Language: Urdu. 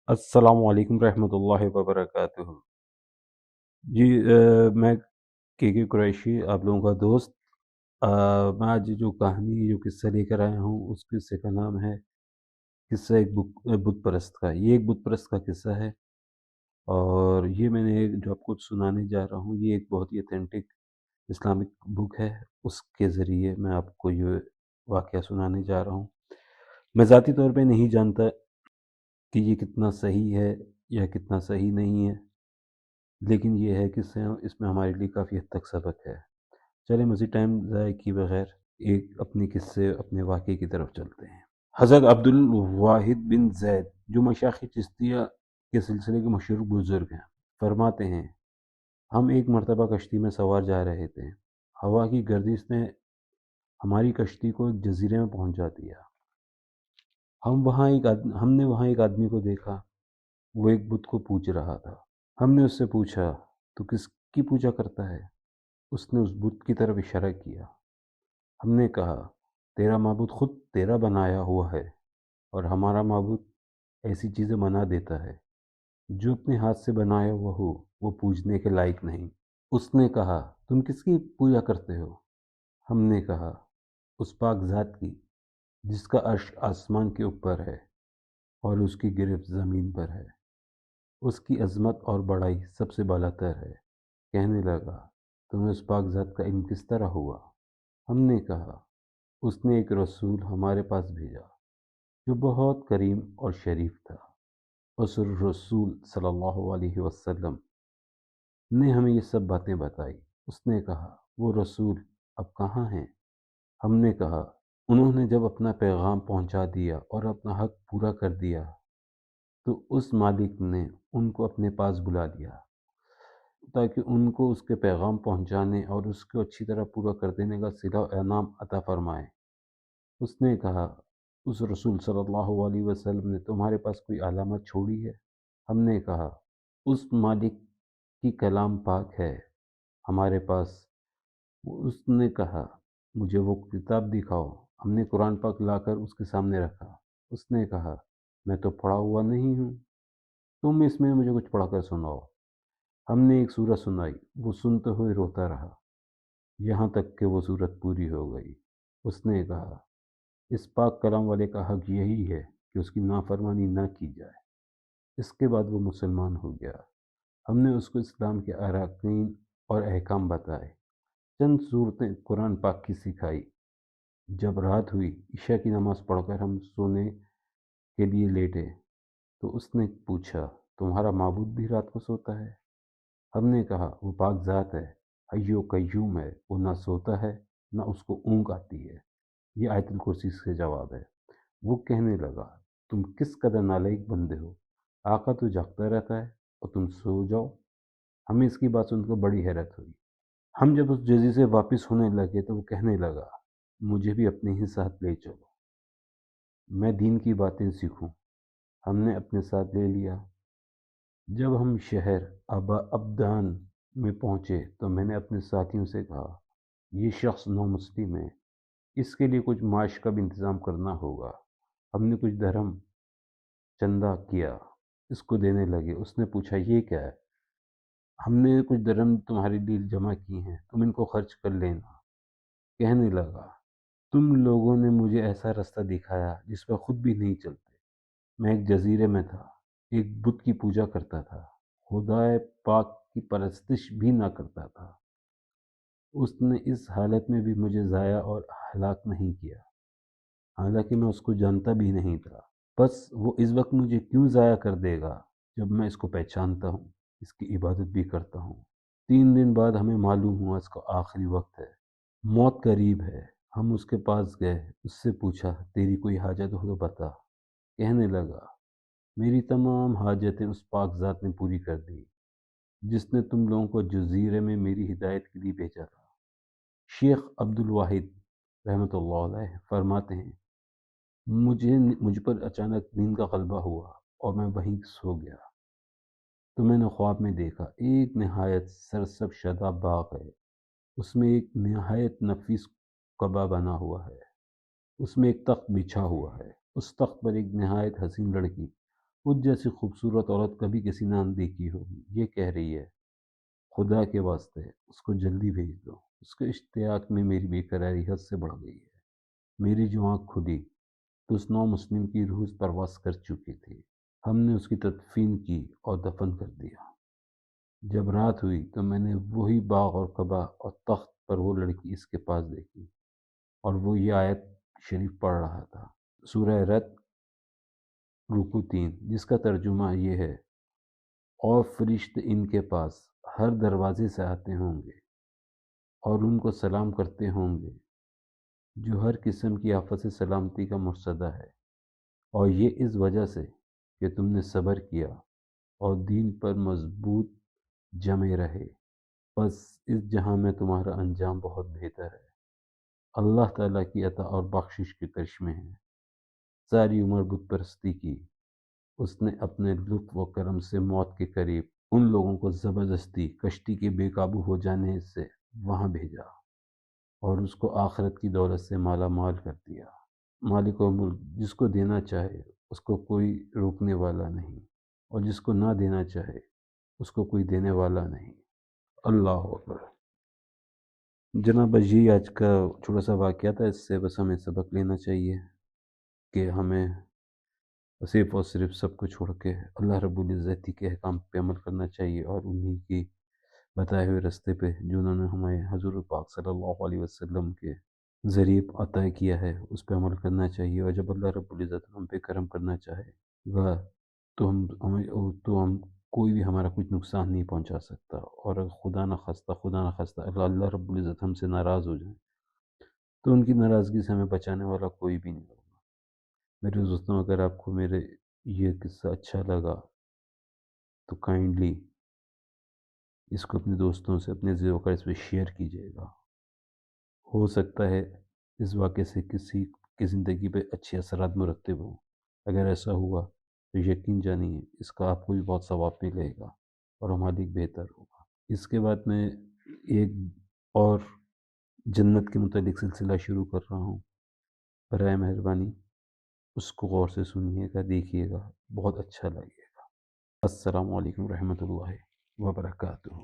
السلام علیکم رحمۃ اللہ وبرکاتہ۔ جی میں کے قریشی آپ لوگوں کا دوست۔ میں آج جو کہانی جو قصہ لے کر آیا ہوں اس قصے کا نام ہے قصہ ایک بت پرست کا۔ یہ ایک بت پرست کا قصہ ہے، اور یہ میں نے جو آپ کو سنانے جا رہا ہوں یہ ایک بہت ہی اتھینٹک اسلامک بک ہے۔ اس کے ذریعے میں آپ کو یہ واقعہ سنانے جا رہا ہوں۔ میں ذاتی طور پہ نہیں جانتا کہ یہ کتنا صحیح ہے یا کتنا صحیح نہیں ہے، لیکن یہ ہے کہ اس میں ہمارے لیے کافی حد تک سبق ہے۔ چلیں مزید ٹائم ضائع کیے بغیر ایک اپنے قصے اپنے واقعے کی طرف چلتے ہیں۔ حضرت عبد الواحد بن زید جو مشائخ چشتیہ کے سلسلے کے مشہور بزرگ ہیں، فرماتے ہیں ہم ایک مرتبہ کشتی میں سوار جا رہے تھے۔ ہوا کی گردش نے ہماری کشتی کو ایک جزیرے میں پہنچا دیا۔ ہم نے وہاں ایک آدمی کو دیکھا، وہ ایک بت کو پوج رہا تھا۔ ہم نے اس سے پوچھا تو کس کی پوجا کرتا ہے؟ اس نے اس بت کی طرف اشارہ کیا۔ ہم نے کہا تیرا معبود خود تیرا بنایا ہوا ہے، اور ہمارا معبود ایسی چیزیں بنا دیتا ہے جو اپنے ہاتھ سے بنایا ہوا ہو وہ پوجنے کے لائق نہیں۔ اس نے کہا تم کس کی پوجا کرتے ہو؟ ہم نے کہا اس پاک ذات کی جس کا عرش آسمان کے اوپر ہے اور اس کی گرفت زمین پر ہے، اس کی عظمت اور بڑائی سب سے بالا تر ہے۔ کہنے لگا تمہیں اس پاک ذات کا علم کس طرح ہوا؟ ہم نے کہا اس نے ایک رسول ہمارے پاس بھیجا جو بہت کریم اور شریف تھا۔ اس رسول صلی اللہ علیہ وسلم نے ہمیں یہ سب باتیں بتائی۔ اس نے کہا وہ رسول اب کہاں ہیں؟ ہم نے کہا انہوں نے جب اپنا پیغام پہنچا دیا اور اپنا حق پورا کر دیا تو اس مالک نے ان کو اپنے پاس بلا لیا تاکہ ان کو اس کے پیغام پہنچانے اور اس کو اچھی طرح پورا کر دینے کا صلہ و انعام عطا فرمائے۔ اس نے کہا اس رسول صلی اللہ علیہ وسلم نے تمہارے پاس کوئی علامت چھوڑی ہے؟ ہم نے کہا اس مالک کی کلام پاک ہے ہمارے پاس۔ اس نے کہا مجھے وہ کتاب دکھاؤ۔ ہم نے قرآن پاک لا کر اس کے سامنے رکھا۔ اس نے کہا میں تو پڑھا ہوا نہیں ہوں، تم اس میں مجھے کچھ پڑھ کر سناؤ۔ ہم نے ایک سورت سنائی، وہ سنتے ہوئے روتا رہا یہاں تک کہ وہ سورت پوری ہو گئی۔ اس نے کہا اس پاک کلام والے کا حق یہی ہے کہ اس کی نافرمانی نہ کی جائے۔ اس کے بعد وہ مسلمان ہو گیا۔ ہم نے اس کو اسلام کے اراکین اور احکام بتائے، چند صورتیں قرآن پاک کی سکھائی۔ جب رات ہوئی عشاء کی نماز پڑھ کر ہم سونے کے لیے لیٹے تو اس نے پوچھا تمہارا معبود بھی رات کو سوتا ہے؟ ہم نے کہا وہ پاک ذات ہے، حی و قیوم ہے، وہ نہ سوتا ہے نہ اس کو اونگ آتی ہے۔ یہ آیت الکرسی سے جواب ہے۔ وہ کہنے لگا تم کس قدر نالائق بندے ہو، آقا تو جاگتا رہتا ہے اور تم سو جاؤ۔ ہمیں اس کی بات سن کر بڑی حیرت ہوئی۔ ہم جب اس جزیرے سے واپس ہونے لگے تو وہ کہنے لگا مجھے بھی اپنے ہی ساتھ لے چلو، میں دین کی باتیں سیکھوں۔ ہم نے اپنے ساتھ لے لیا۔ جب ہم شہر ابدان میں پہنچے تو میں نے اپنے ساتھیوں سے کہا یہ شخص نو مسلم ہے، اس کے لیے کچھ معاش کا بھی انتظام کرنا ہوگا۔ ہم نے کچھ درہم چندہ کیا، اس کو دینے لگے۔ اس نے پوچھا یہ کیا ہے؟ ہم نے کچھ درہم تمہارے لیے جمع کی ہیں، تم ان کو خرچ کر لینا۔ کہنے لگا تم لوگوں نے مجھے ایسا رستہ دکھایا جس پر خود بھی نہیں چلتے۔ میں ایک جزیرے میں تھا، ایک بت کی پوجا کرتا تھا، خدائے پاک کی پرستش بھی نہ کرتا تھا۔ اس نے اس حالت میں بھی مجھے ضائع اور ہلاک نہیں کیا، حالانکہ میں اس کو جانتا بھی نہیں تھا۔ بس وہ اس وقت مجھے کیوں ضائع کر دے گا جب میں اس کو پہچانتا ہوں، اس کی عبادت بھی کرتا ہوں۔ 3 دن بعد ہمیں معلوم ہوا اس کا آخری وقت ہے، موت قریب ہے۔ ہم اس کے پاس گئے، اس سے پوچھا تیری کوئی حاجت ہو تو بتا۔ کہنے لگا میری تمام حاجتیں اس پاک ذات نے پوری کر دی جس نے تم لوگوں کو جزیرے میں میری ہدایت کے لیے بھیجا تھا۔ شیخ عبد الواحد رحمۃ اللہ علیہ فرماتے ہیں مجھ پر اچانک نیند کا غلبہ ہوا اور میں وہیں سو گیا تو میں نے خواب میں دیکھا ایک نہایت سرسبز شاداب باغ ہے، اس میں ایک نہایت نفیس قبا بنا ہوا ہے، اس میں ایک تخت بچھا ہوا ہے، اس تخت پر ایک نہایت حسین لڑکی اس جیسی خوبصورت عورت کبھی کسی نے نہ دیکھی ہوگی، یہ کہہ رہی ہے خدا کے واسطے اس کو جلدی بھیج دو۔ اس کے اشتیاق میں میری بے قراری حد سے بڑھ گئی ہے۔ میری جو آنکھ کھلی تو اس نو مسلم کی روح پرواز کر چکی تھی۔ ہم نے اس کی تدفین کی اور دفن کر دیا۔ جب رات ہوئی تو میں نے وہی باغ اور کعبہ اور تخت پر وہ لڑکی اس کے پاس دیکھی، اور وہ یہ آیت شریف پڑھ رہا تھا، سورہ رد رکوع 3، جس کا ترجمہ یہ ہے: اور فرشتے ان کے پاس ہر دروازے سے آتے ہوں گے اور ان کو سلام کرتے ہوں گے، جو ہر قسم کی آفت سے سلامتی کا مرصدہ ہے، اور یہ اس وجہ سے کہ تم نے صبر کیا اور دین پر مضبوط جمے رہے، بس اس جہاں میں تمہارا انجام بہت بہتر ہے۔ اللہ تعالیٰ کی عطا اور بخشش کے کرشمے ہیں۔ ساری عمر بت پرستی کی، اس نے اپنے لطف و کرم سے موت کے قریب ان لوگوں کو زبردستی کشتی کے بے قابو ہو جانے سے وہاں بھیجا، اور اس کو آخرت کی دولت سے مالا مال کر دیا۔ مالک و ملک جس کو دینا چاہے اس کو کوئی روکنے والا نہیں، اور جس کو نہ دینا چاہے اس کو کوئی دینے والا نہیں۔ اللہ اکبر۔ جناب بس یہی آج کا چھوٹا سا واقعہ تھا، اس سے بس ہمیں سبق لینا چاہیے کہ ہمیں صرف اور صرف سب کو چھوڑ کے اللہ رب العزت کے احکام پہ عمل کرنا چاہیے، اور انہی کی بتائے ہوئے راستے پہ جنہوں نے ہمیں حضور پاک صلی اللہ علیہ وسلم کے ذریعے عطا کیا ہے اس پہ عمل کرنا چاہیے۔ اور جب اللہ رب العزت ہم پہ کرم کرنا چاہے گا تو ہم کوئی بھی ہمارا کچھ نقصان نہیں پہنچا سکتا، اور اگر خدا نہ خواستہ اللہ رب العزت ہم سے ناراض ہو جائیں تو ان کی ناراضگی سے ہمیں بچانے والا کوئی بھی نہیں ہوگا۔ میرے دوستوں، اگر آپ کو میرے یہ قصہ اچھا لگا تو کائنڈلی اس کو اپنے دوستوں سے، اپنے ذیوکر پہ شیئر کیجیے گا۔ ہو سکتا ہے اس واقعے سے کسی کی زندگی پہ اچھے اثرات مرتب ہوں۔ اگر ایسا ہوا تو یقین جانیے اس کا آپ کو بھی بہت ثواب ملے گا اور ہمارے لیے بہتر ہوگا۔ اس کے بعد میں ایک اور جنت کے متعلق سلسلہ شروع کر رہا ہوں، برائے مہربانی اس کو غور سے سنیے گا، دیکھیے گا، بہت اچھا لگے گا۔ السلام علیکم ورحمۃ اللہ وبرکاتہ۔